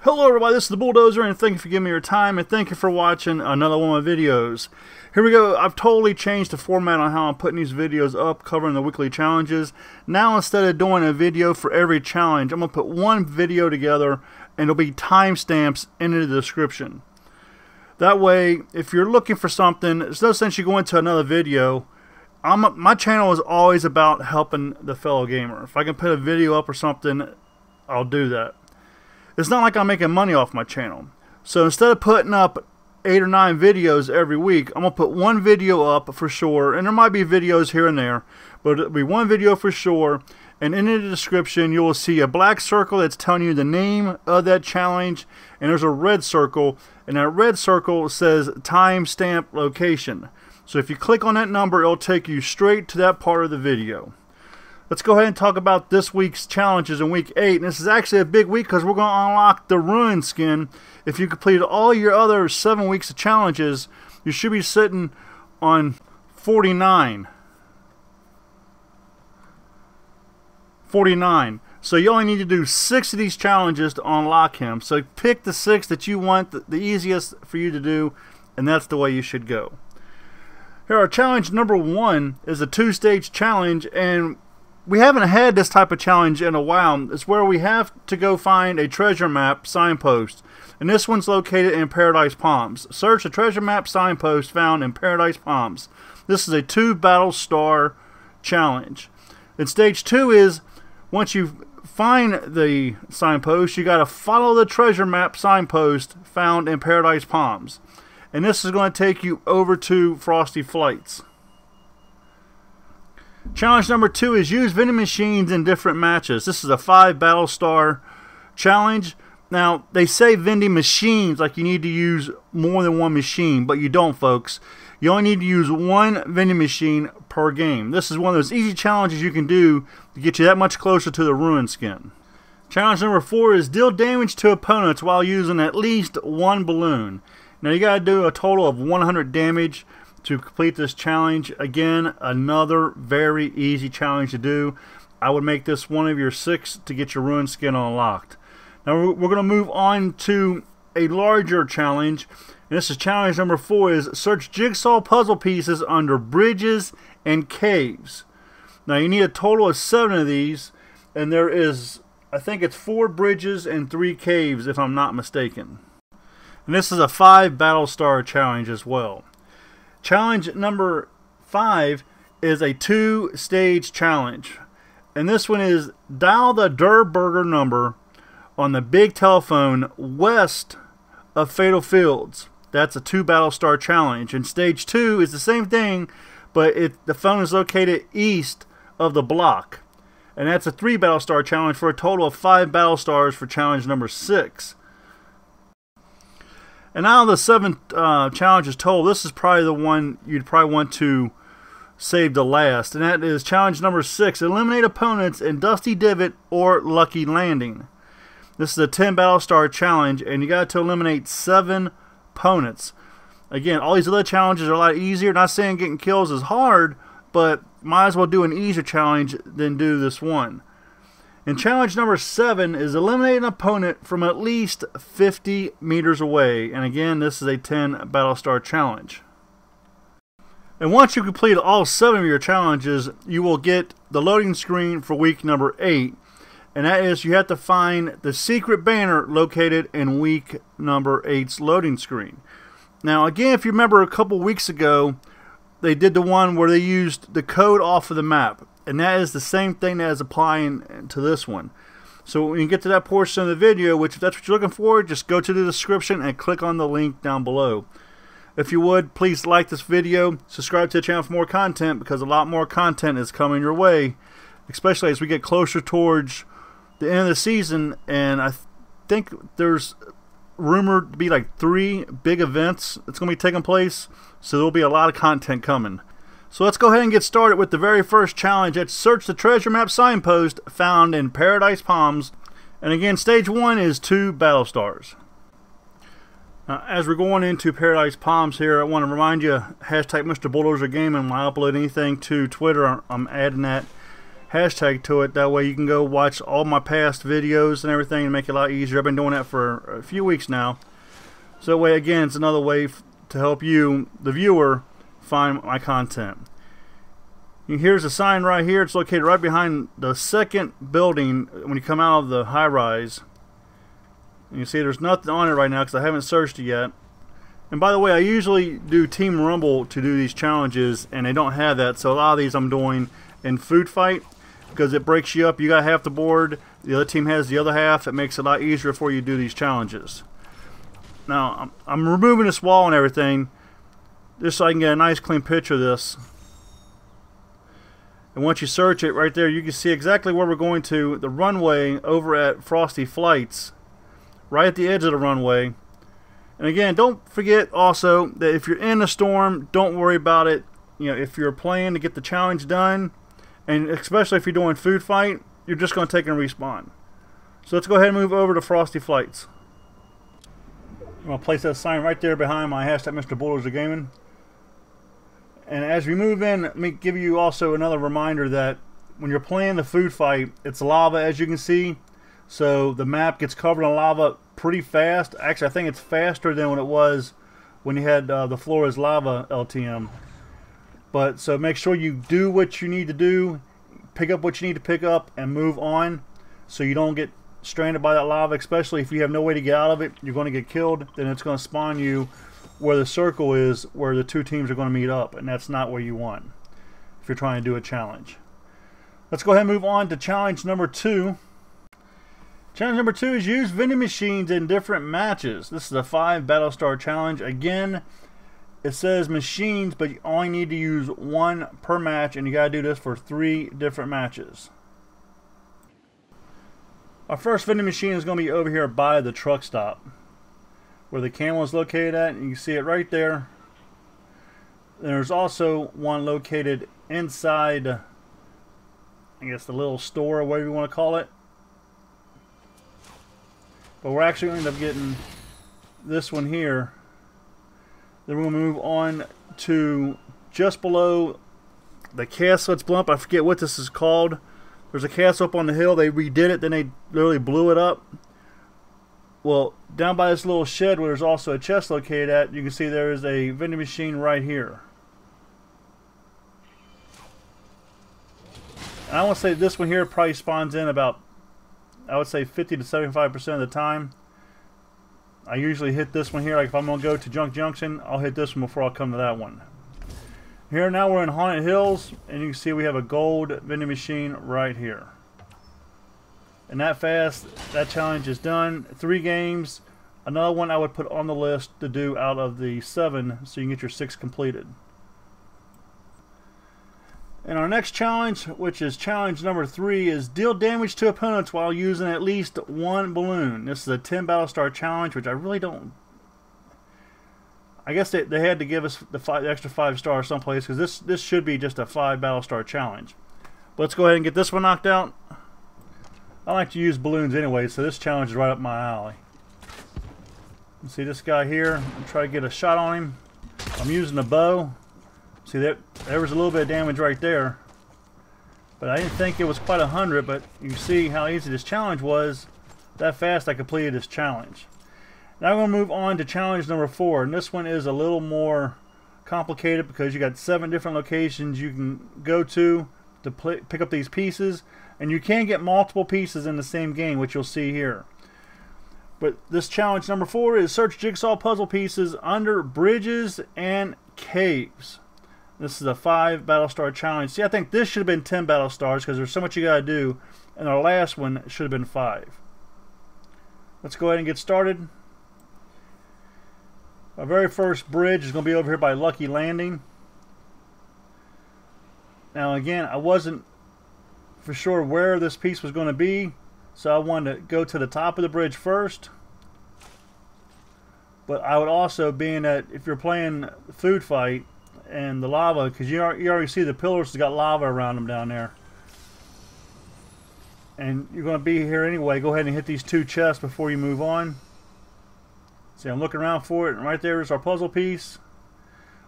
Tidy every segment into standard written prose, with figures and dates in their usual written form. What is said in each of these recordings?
Hello everybody, this is the Bulldozer, and thank you for giving me your time, and thank you for watching another one of my videos. Here we go. I've totally changed the format on how I'm putting these videos up, covering the weekly challenges. Now instead of doing a video for every challenge, I'm going to put one video together, and it'll be timestamps in the description. That way, if you're looking for something, there's no sense you go into another video. My channel is always about helping the fellow gamer. If I can put a video up or something, I'll do that. It's not like I'm making money off my channel. So instead of putting up 8 or 9 videos every week, I'm going to put one video up for sure. And there might be videos here and there, but it'll be one video for sure. And in the description, you will see a black circle that's telling you the name of that challenge. And there's a red circle. And that red circle says timestamp location. So if you click on that number, it'll take you straight to that part of the video. Let's go ahead and talk about this week's challenges in week 8. And this is actually a big week because we're going to unlock the Ruin skin. If you completed all your other 7 weeks of challenges, you should be sitting on 49. 49. So you only need to do 6 of these challenges to unlock him. So pick the 6 that you want, the easiest for you to do, and that's the way you should go. Here, our challenge number 1 is a 2-stage challenge, and we haven't had this type of challenge in a while. It's where we have to go find a treasure map signpost. And this one's located in Paradise Palms. Search the treasure map signpost found in Paradise Palms. This is a 2 battle star challenge. And stage 2 is, once you find the signpost, you got to follow the treasure map signpost found in Paradise Palms. And this is going to take you over to Frosty Flights. Challenge number 2 is use vending machines in different matches. This is a 5 battle star challenge. Now, they say vending machines like you need to use more than one machine, but you don't, folks. You only need to use one vending machine per game. This is one of those easy challenges you can do to get you that much closer to the Ruin skin. Challenge number 4 is deal damage to opponents while using at least one balloon. Now, you got to do a total of 100 damage to complete this challenge. Again, another very easy challenge to do. I would make this one of your 6 to get your Ruin skin unlocked. Now we're going to move on to a larger challenge. And this is challenge number 4 is search jigsaw puzzle pieces under bridges and caves. Now you need a total of 7 of these, and there is, I think it's 4 bridges and 3 caves if I'm not mistaken. And this is a 5 battle star challenge as well. Challenge number 5 is a 2-stage challenge. And this one is dial the Der Burger number on the big telephone west of Fatal Fields. That's a 2 battle star challenge. And stage 2 is the same thing, but the phone is located east of the block. And that's a 3 battle star challenge for a total of 5 battle stars for challenge number 6. And out of the 7 challenges total, this is probably the one you'd probably want to save the last. And that is challenge number 6. Eliminate opponents in Dusty Divot or Lucky Landing. This is a 10 battle star challenge, and you got to eliminate 7 opponents. Again, all these other challenges are a lot easier. Not saying getting kills is hard, but might as well do an easier challenge than do this one. And challenge number 7 is eliminate an opponent from at least 50 meters away. And again, this is a 10 battle star challenge. And once you complete all 7 of your challenges, you will get the loading screen for week number 8. And that is, you have to find the secret banner located in week number 8's loading screen. Now again, if you remember a couple weeks ago, they did the one where they used the code off of the map. And that is the same thing that is applying to this one. So when you get to that portion of the video, which if that's what you're looking for, just go to the description and click on the link down below. If you would, please like this video, subscribe to the channel for more content, because a lot more content is coming your way, especially as we get closer towards the end of the season. And I think there's rumored to be like 3 big events that's going to be taking place, so there'll be a lot of content coming. So let's go ahead and get started with the very first challenge. It's search the treasure map signpost found in Paradise Palms. And again, stage 1 is 2 battle stars. Now, as we're going into Paradise Palms here, I want to remind you, hashtag MrBulldozer Gaming. When I upload anything to Twitter, I'm adding that. hashtag to it. That way you can go watch all my past videos and everything and make it a lot easier. I've been doing that for a few weeks now. So that way, again, it's another way to help you, the viewer, find my content. Here's a sign right here. It's located right behind the second building when you come out of the high-rise. And you see there's nothing on it right now because I haven't searched it yet. And by the way, I usually do Team Rumble to do these challenges, and they don't have that. So a lot of these I'm doing in Food Fight because it breaks you up. You got half the board, the other team has the other half. It makes it a lot easier for you to do these challenges. Now, I'm removing this wall and everything just so I can get a nice clean picture of this. And once you search it right there, you can see exactly where we're going to, the runway over at Frosty Flights, right at the edge of the runway. And again, don't forget also that if you're in a storm, don't worry about it. You know, if you're playing to get the challenge done, and especially if you're doing Food Fight, you're just going to take and respawn. So let's go ahead and move over to Frosty Flights. I'm going to place that sign right there behind my hashtag MrBulldozer Gaming. And as we move in, let me give you also another reminder that when you're playing the Food Fight, it's lava, as you can see. So the map gets covered in lava pretty fast. Actually, I think it's faster than when it was when you had the floor is lava LTM. But so make sure you do what you need to do, pick up what you need to pick up, and move on so you don't get stranded by that lava, especially if you have no way to get out of it. You're going to get killed. Then it's going to spawn you where the circle is, where the two teams are going to meet up, and that's not where you want if you're trying to do a challenge. Let's go ahead and move on to challenge number 2. Challenge number 2 is use vending machines in different matches. This is a 5 Battlestar challenge. Again, it says machines, but you only need to use 1 per match, and you got to do this for 3 different matches. Our first vending machine is going to be over here by the truck stop, where the camel is located at. You can see it right there. There's also one located inside, I guess, the little store, or whatever you want to call it. But we're actually going to end up getting this one here. Then we'll move on to just below the castle. It's blunt. I forget what this is called. There's a castle up on the hill. They redid it. Then they literally blew it up. Well, down by this little shed where there's also a chest located at, you can see there is a vending machine right here. And I want to say this one here probably spawns in about, I would say 50 to 75% of the time. I usually hit this one here. Like if I'm going to go to Junk Junction, I'll hit this one before I'll come to that one. Here now we're in Haunted Hills, and you can see we have a gold vending machine right here. And that fast, that challenge is done. 3 games. Another one I would put on the list to do out of the 7, so you can get your 6 completed. And our next challenge, which is challenge number 3, is deal damage to opponents while using at least 1 balloon. This is a 10 Battlestar challenge, which I really don't... I guess they had to give us the extra 5 stars someplace, because this should be just a 5 Battlestar challenge. But let's go ahead and get this one knocked out. I like to use balloons anyway, so this challenge is right up my alley. You see this guy here? I'm trying to get a shot on him. I'm using a bow. See, there was a little bit of damage right there. But I didn't think it was quite 100, but you see how easy this challenge was. That fast I completed this challenge. Now I'm going to move on to challenge number 4. And this one is a little more complicated because you got 7 different locations you can go to pick up these pieces. And you can get multiple pieces in the same game, which you'll see here. But this challenge number 4 is search jigsaw puzzle pieces under bridges and caves. This is a 5 Battlestar challenge. See, I think this should have been 10 Battlestars because there's so much you got to do. And our last one should have been 5. Let's go ahead and get started. Our very first bridge is going to be over here by Lucky Landing. Now again, I wasn't for sure where this piece was going to be, so I wanted to go to the top of the bridge first. But I would also, being that if you're playing Food Fight and the lava, because you already see the pillars have got lava around them down there, and you're going to be here anyway, go ahead and hit these 2 chests before you move on. See, I'm looking around for it, and right there is our puzzle piece.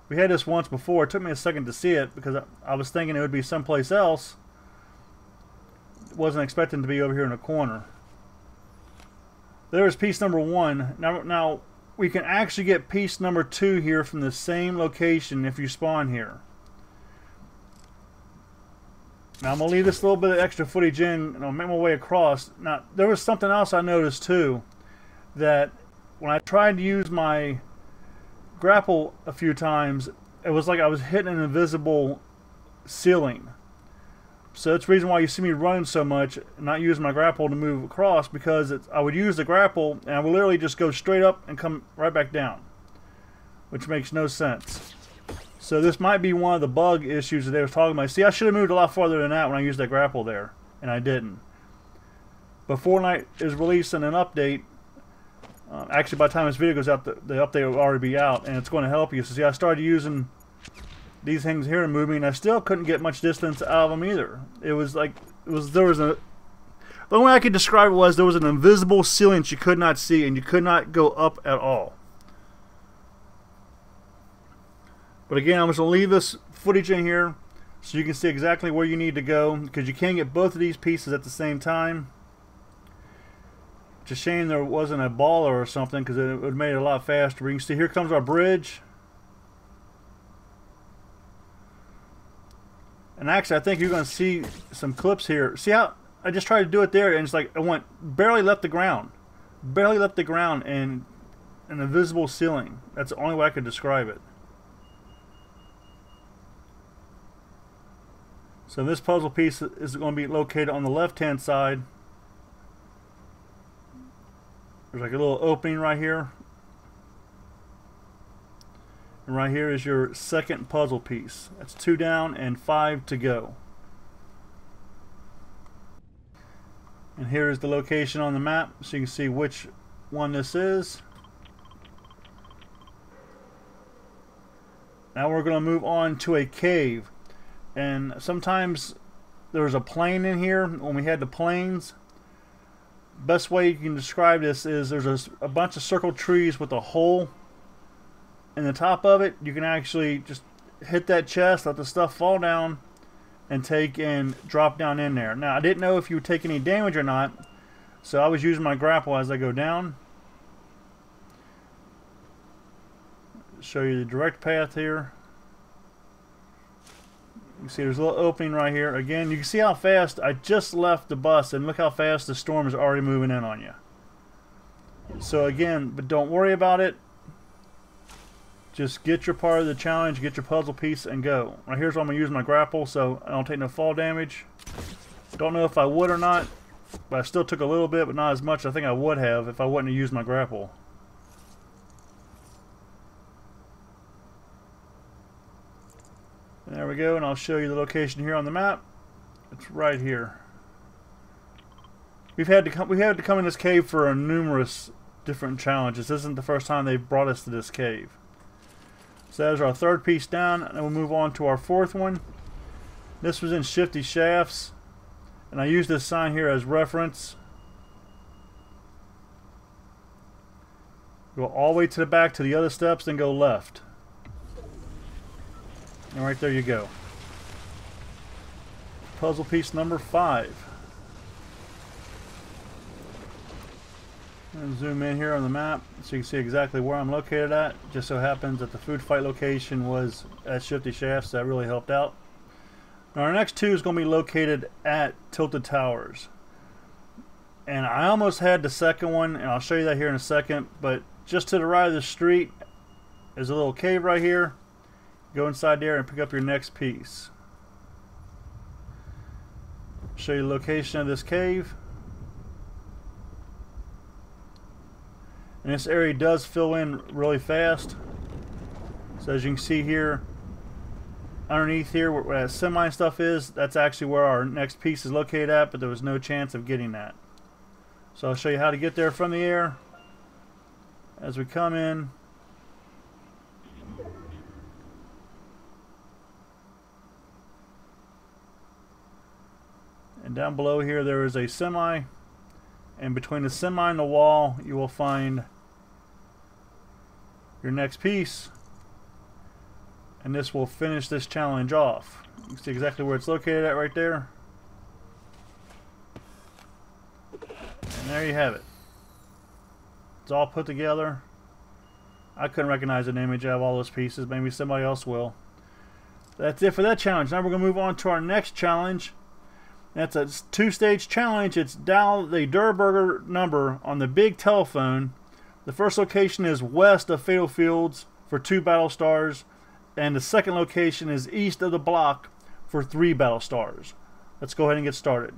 We had this once before. It took me a second to see it because I was thinking it would be someplace else. wasn't expecting to be over here in the corner. There's piece number 1. Now we can actually get piece number 2 here from the same location if you spawn here. Now I'm going to leave this little bit of extra footage in and I'll make my way across. Now there was something else I noticed too, that when I tried to use my grapple a few times, it was like I was hitting an invisible ceiling. So that's the reason why you see me running so much and not using my grapple to move across, because I would use the grapple and I would literally just go straight up and come right back down, which makes no sense. So this might be one of the bug issues that they were talking about. See, I should have moved a lot farther than that when I used that grapple there, and I didn't. But Fortnite is releasing an update. Actually, by the time this video goes out, the update will already be out, and it's going to help you. So see, I started using these things here to move me, and I still couldn't get much distance out of them either. It was like the only way I could describe it was there was an invisible ceiling that you could not see, and you could not go up at all. But again, I'm just going to leave this footage in here so you can see exactly where you need to go, because you can get both of these pieces at the same time. It's a shame there wasn't a baller or something, because it would have made it a lot faster. But you can see here comes our bridge. And actually, I think you're going to see some clips here. See how I just tried to do it there, and it's like I barely left the ground. Barely left the ground, and an invisible ceiling. That's the only way I could describe it. So this puzzle piece is going to be located on the left-hand side. There's like a little opening right here. And right here is your second puzzle piece. That's 2 down and 5 to go. And here is the location on the map, so you can see which one this is. Now we're going to move on to a cave. And sometimes there's a plane in here. When we had the planes, best way you can describe this is there's a bunch of circle trees with a hole in the top of it. You can actually just hit that chest, let the stuff fall down, and take and drop down in there. Now I didn't know if you would take any damage or not, so I was using my grapple as I go down. Show you the direct path here. You can see there's a little opening right here. Again, you can see how fast I just left the bus, and look how fast the storm is already moving in on you. So again, but don't worry about it. Just get your part of the challenge, get your puzzle piece, and go. Right here's where I'm going to use my grapple, so I don't take no fall damage. Don't know if I would or not, but I still took a little bit, but not as much as I think I would have if I wouldn't have used my grapple. There we go, and I'll show you the location here on the map. It's right here. We had to come in this cave for numerous different challenges. This isn't the first time they've brought us to this cave. So that is our third piece down, and then we'll move on to our fourth one. This was in Shifty Shafts, and I use this sign here as reference. Go all the way to the back to the other steps, then go left. And right there you go. Puzzle piece number 5. And zoom in here on the map so you can see exactly where I'm located at. Just so happens that the food fight location was at Shifty Shafts, so that really helped out. Now our next 2 is going to be located at Tilted Towers. And I almost had the second one, and I'll show you that here in a second, but just to the right of the street is a little cave right here. Go inside there and pick up your next piece. Show you the location of this cave. And this area does fill in really fast. So as you can see here, underneath here where that semi stuff is, that's actually where our next piece is located at, but there was no chance of getting that. So I'll show you how to get there from the air as we come in. And down below here there is a semi, and between the semi and the wall you will find your next piece, and this will finish this challenge off. You can see exactly where it's located at right there. And there you have it. It's all put together. I couldn't recognize an image out of all those pieces. Maybe somebody else will. That's it for that challenge. Now we're going to move on to our next challenge. That's a two-stage challenge. It's dial the Durburger number on the big telephone. The first location is west of Fatal Fields for 2 battle stars, and the second location is east of the block for 3 battle stars. Let's go ahead and get started.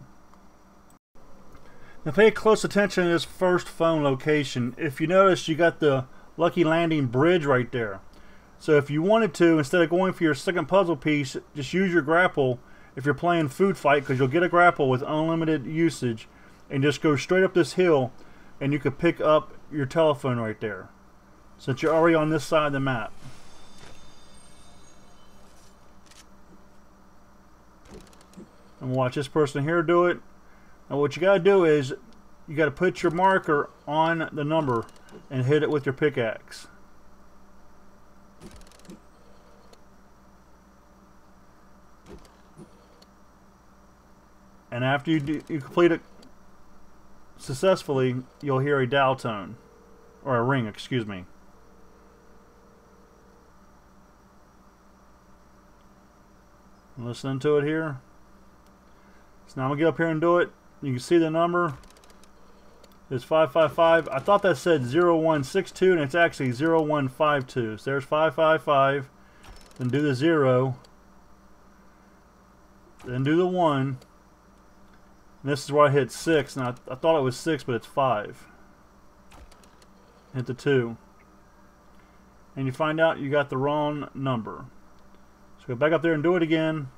Now pay close attention to this first phone location. If you notice, you got the Lucky Landing bridge right there. So if you wanted to, instead of going for your second puzzle piece, just use your grapple if you're playing Food Fight, because you'll get a grapple with unlimited usage, and just go straight up this hill and you could pick up your telephone right there, since you're already on this side of the map. And watch this person here do it. Now what you got to do is you got to put your marker on the number and hit it with your pickaxe. And after you complete it successfully, you'll hear a dial tone, or a ring, excuse me. Listening to it here. So now I'm gonna get up here and do it. You can see the number is 555. I thought that said 0162, and it's actually 0152. So there's 555. Then do the 0. Then do the 1. And this is where I hit 6, and I thought it was 6, but it's 5. Hit the 2. And you find out you got the wrong number. So go back up there and do it again.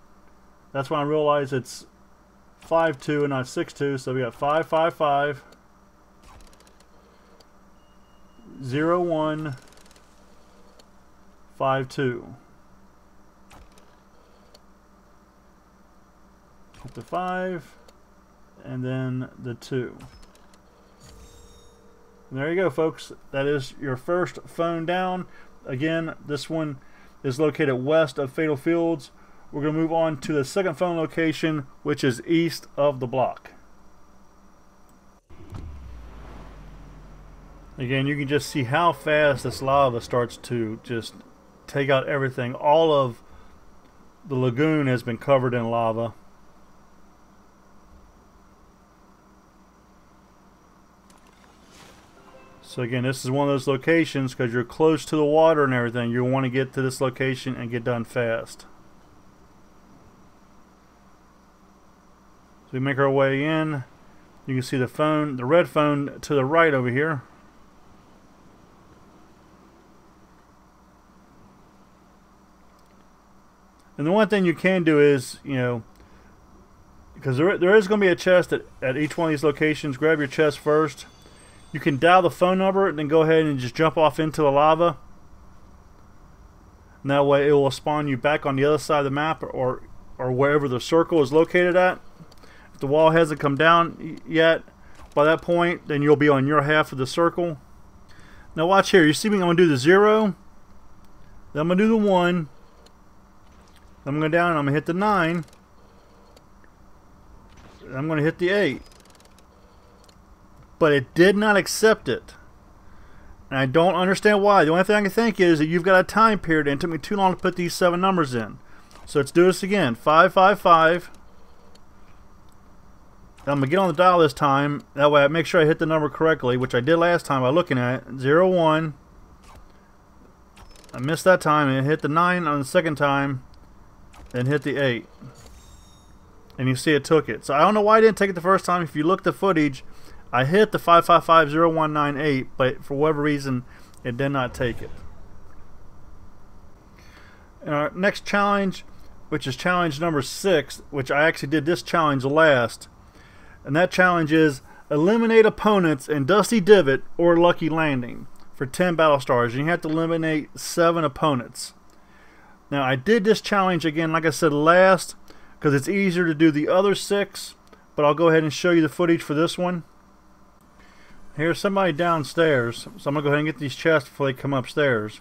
That's when I realized it's 5-2 and not 6-2. So we got 555 01 52. Hit the 5. And then the 2. And there you go, folks. That is your first phone down. Again, this one is located west of Fatal Fields. We're going to move on to the second phone location, which is east of the block. Again, you can just see how fast this lava starts to just take out everything. All of the lagoon has been covered in lava. So again, this is one of those locations, because you're close to the water and everything, you want to get to this location and get done fast. So we make our way in. You can see the phone, the red phone to the right over here. And the one thing you can do is, you know, because there is going to be a chest at each one of these locations. Grab your chest first. You can dial the phone number and then go ahead and just jump off into the lava. And that way it will spawn you back on the other side of the map, or wherever the circle is located at. If the wall hasn't come down yet, by that point, then you'll be on your half of the circle. Now watch here. You see me? I'm going to do the 0. Then I'm going to do the 1. I'm going to go down and I'm going to hit the 9. I'm going to hit the 8. But it did not accept it. And I don't understand why. The only thing I can think is that you've got a time period, and it took me too long to put these 7 numbers in. So let's do this again. 555. I'm going to get on the dial this time. That way I make sure I hit the number correctly, which I did last time by looking at it. 01. I missed that time and hit the 9 on the second time. Then hit the 8. And you see it took it. So I don't know why I didn't take it the first time. If you look at the footage, I hit the 555-0198, but for whatever reason, it did not take it. And our next challenge, which is challenge number 6, which I actually did this challenge last, and that challenge is eliminate opponents in Dusty Divot or Lucky Landing for 10 battle stars. And you have to eliminate 7 opponents. Now, I did this challenge again, like I said, last, because it's easier to do the other 6, but I'll go ahead and show you the footage for this one. Here's somebody downstairs, so I'm going to go ahead and get these chests before they come upstairs.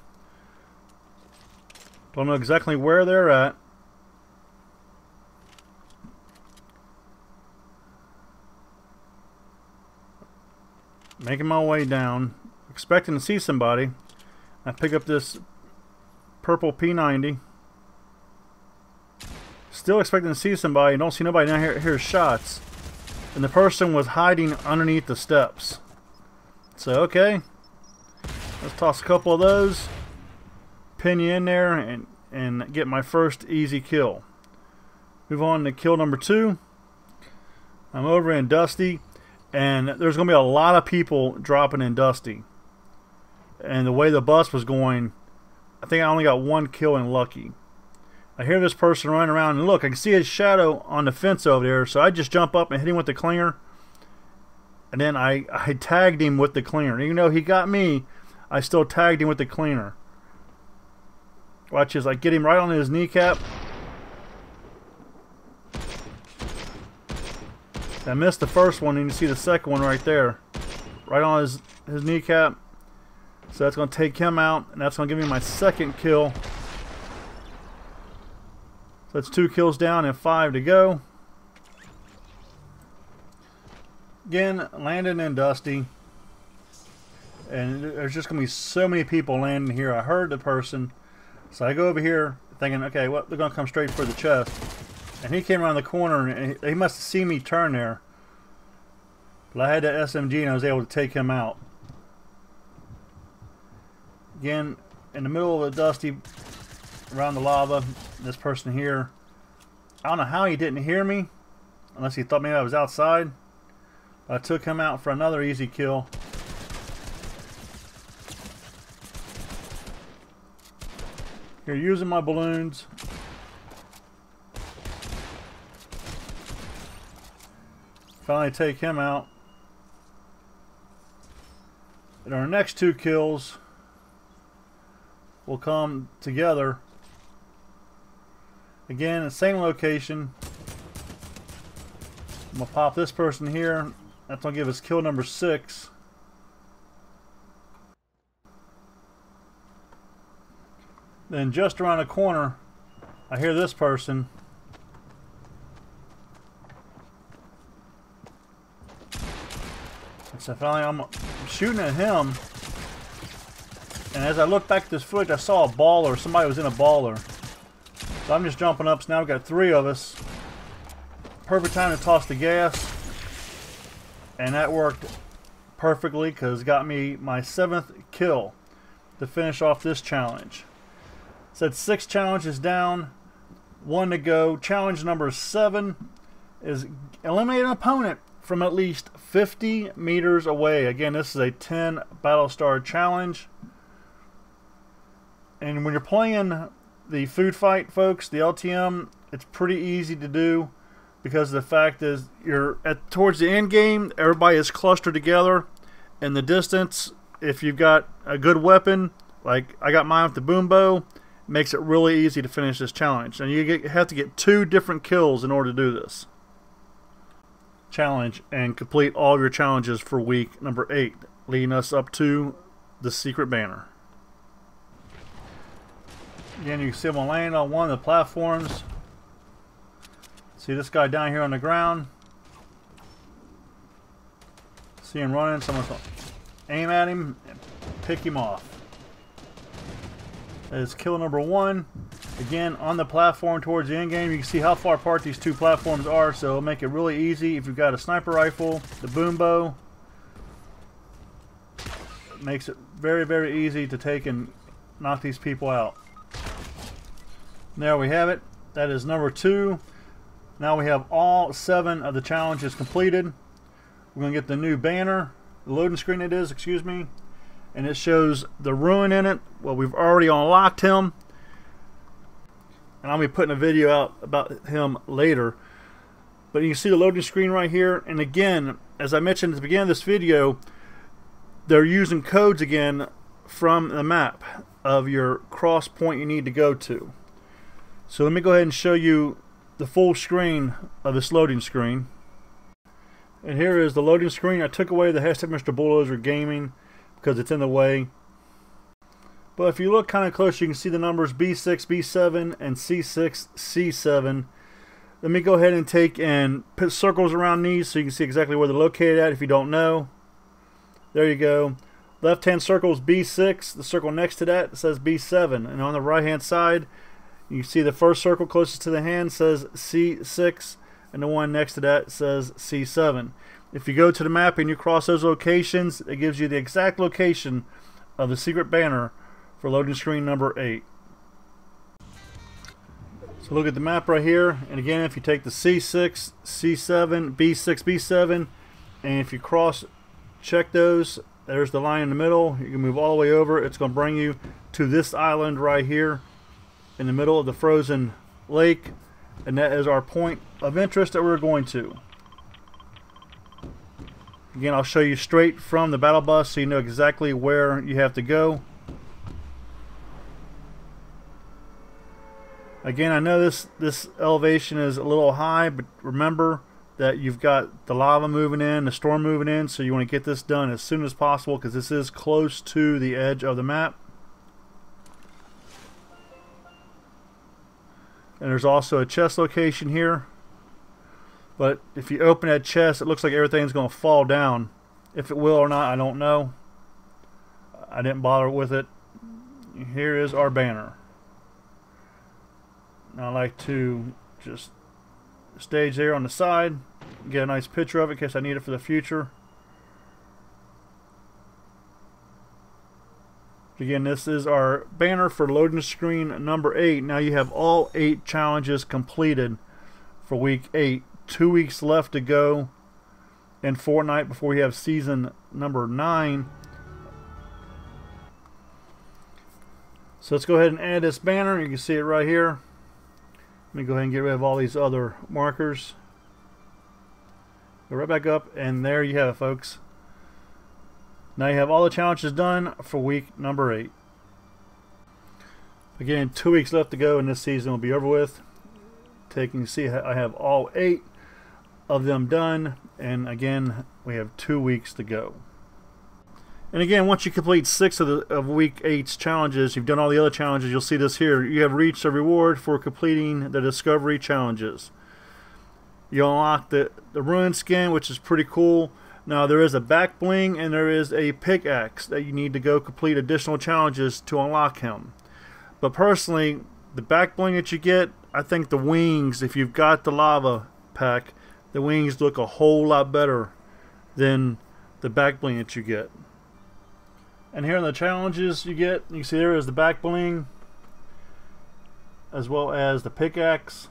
Don't know exactly where they're at. Making my way down, expecting to see somebody. I pick up this purple P90. Still expecting to see somebody. Don't see nobody. Now hear shots. And the person was hiding underneath the steps. So, okay. Let's toss a couple of those. Pin you in there and get my first easy kill. Move on to kill number 2. I'm over in Dusty. And there's going to be a lot of people dropping in Dusty. And the way the bus was going, I think I only got 1 kill in Lucky. I hear this person running around, and look, I can see his shadow on the fence over there, so I just jump up and hit him with the clinger. And then I tagged him with the cleaner. Even though he got me, I still tagged him with the cleaner. Watch as I get him right on his kneecap. I missed the first one, and you see the second one right there. Right on his kneecap. So that's going to take him out, and that's going to give me my second kill. So that's 2 kills down and 5 to go. Again, landing in Dusty. And there's just going to be so many people landing here. I heard the person. So I go over here thinking, okay, well, they're going to come straight for the chest. And he came around the corner, and he must have seen me turn there. But I had that SMG, and I was able to take him out. Again, in the middle of the Dusty, around the lava, this person here, I don't know how he didn't hear me, unless he thought maybe I was outside. But I took him out for another easy kill. Here, using my balloons. Finally take him out. And our next 2 kills will come together. Again, the same location. I'm going to pop this person here. That's going to give us kill number 6. Then just around the corner, I hear this person. So finally I'm shooting at him. And as I look back at this footage, I saw a baller. Somebody was in a baller. So I'm just jumping up. So now we've got 3 of us. Perfect time to toss the gas. And that worked perfectly because it got me my 7th kill to finish off this challenge. So that's 6 challenges down, 1 to go. Challenge number 7 is eliminate an opponent from at least 50 meters away. Again, this is a 10 battle star challenge. And when you're playing the food fight, folks, the LTM, it's pretty easy to do because the fact is you're towards the end game, everybody is clustered together. In the distance, if you've got a good weapon, like I got mine with the boom bow, it makes it really easy to finish this challenge. And you have to get 2 different kills in order to do this challenge and complete all of your challenges for week number 8, leading us up to the secret banner. Again, you can see I'm gonna land on one of the platforms. See this guy down here on the ground. See him running, someone's gonna aim at him and pick him off. That is kill number 1. Again, on the platform towards the end game, you can see how far apart these 2 platforms are, so it'll make it really easy if you've got a sniper rifle, the boom bow. It makes it very, very easy to take and knock these people out. There we have it. That is number 2. Now we have all 7 of the challenges completed. We're going to get the new banner, the loading screen it is, excuse me. And it shows the ruin in it. Well, we've already unlocked him. And I'll be putting a video out about him later. But you can see the loading screen right here. And again, as I mentioned at the beginning of this video, they're using codes again from the map of your cross point you need to go to. So let me go ahead and show you the full screen of this loading screen. And here is the loading screen. I took away the hashtag MrBulldozer Gaming because it's in the way. But if you look kind of close, you can see the numbers B6, B7, and C6, C7. Let me go ahead and take and put circles around these so you can see exactly where they're located at if you don't know. There you go. Left hand circle is B6. The circle next to that says B7. And on the right hand side, you see the first circle closest to the hand says C6. And the one next to that says C7. If you go to the map and you cross those locations, it gives you the exact location of the secret banner for loading screen number 8. So look at the map right here, and again, if you take the C6, C7, B6, B7, and if you cross check those, there's the line in the middle. You can move all the way over. It's going to bring you to this island right here in the middle of the frozen lake, and that is our point of interest that we're going to. Again, I'll show you straight from the battle bus so you know exactly where you have to go. Again, I know this elevation is a little high, but remember that you've got the lava moving in, the storm moving in, so you want to get this done as soon as possible because this is close to the edge of the map. And there's also a chest location here. But if you open that chest, it looks like everything's going to fall down. If it will or not, I don't know. I didn't bother with it. Here is our banner. Now I like to just stage there on the side, get a nice picture of it in case I need it for the future. Again, this is our banner for loading screen number 8. Now you have all 8 challenges completed for week 8. 2 weeks left to go in Fortnite before we have season number 9. So let's go ahead and add this banner. You can see it right here. Let me go ahead and get rid of all these other markers. Go right back up, and there you have it, folks. Now you have all the challenges done for week number 8. Again, 2 weeks left to go, and this season will be over with. You see, I have all 8 of them done, and again, we have 2 weeks to go. And again, once you complete 6 of week 8's challenges, you've done all the other challenges, you'll see this here. You have reached a reward for completing the discovery challenges. You unlock the ruin skin, which is pretty cool. Now there is a back bling and there is a pickaxe that you need to go complete additional challenges to unlock him. But personally, the back bling that you get, I think the wings, if you've got the lava pack, the wings look a whole lot better than the back bling that you get. And here in the challenges you get, you see there is the back bling as well as the pickaxe.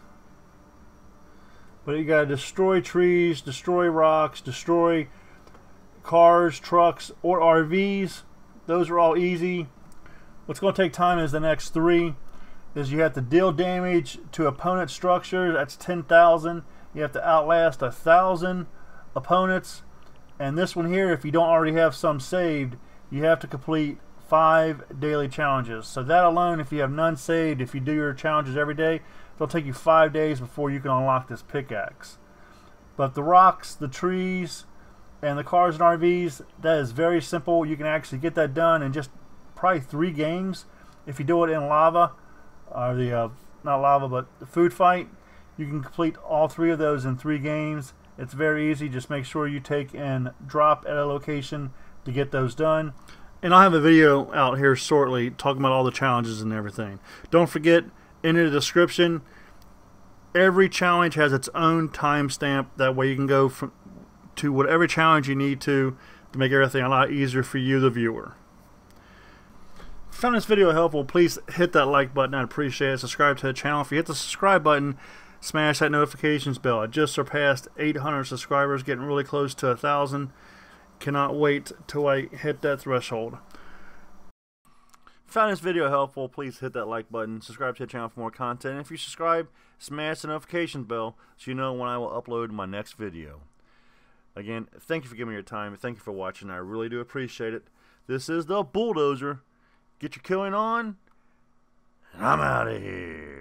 But you gotta destroy trees, destroy rocks, destroy cars, trucks, or RVs. Those are all easy. What's going to take time is the next 3. Is you have to deal damage to opponent structures. That's 10,000. You have to outlast 1,000 opponents. And this one here, if you don't already have some saved, you have to complete 5 daily challenges. So that alone, if you have none saved, if you do your challenges every day, it'll take you 5 days before you can unlock this pickaxe. But the rocks, the trees, and the cars and RVs, that is very simple. You can actually get that done in just probably 3 games. If you do it in lava, or the not lava, but the food fight, you can complete all 3 of those in 3 games. It's very easy. Just make sure you take and drop at a location to get those done. And I'll have a video out here shortly talking about all the challenges and everything. Don't forget, in the description, every challenge has its own timestamp. That way you can go to whatever challenge you need to make everything a lot easier for you, the viewer. If you found this video helpful, please hit that like button. I'd appreciate it. Subscribe to the channel. If you hit the subscribe button, smash that notifications bell. I just surpassed 800 subscribers, getting really close to 1,000. Cannot wait till I hit that threshold. If you found this video helpful, please hit that like button. Subscribe to the channel for more content. And if you subscribe, smash the notification bell so you know when I will upload my next video. Again, thank you for giving me your time. Thank you for watching. I really do appreciate it. This is the Bulldozer. Get your killing on, and I'm out of here.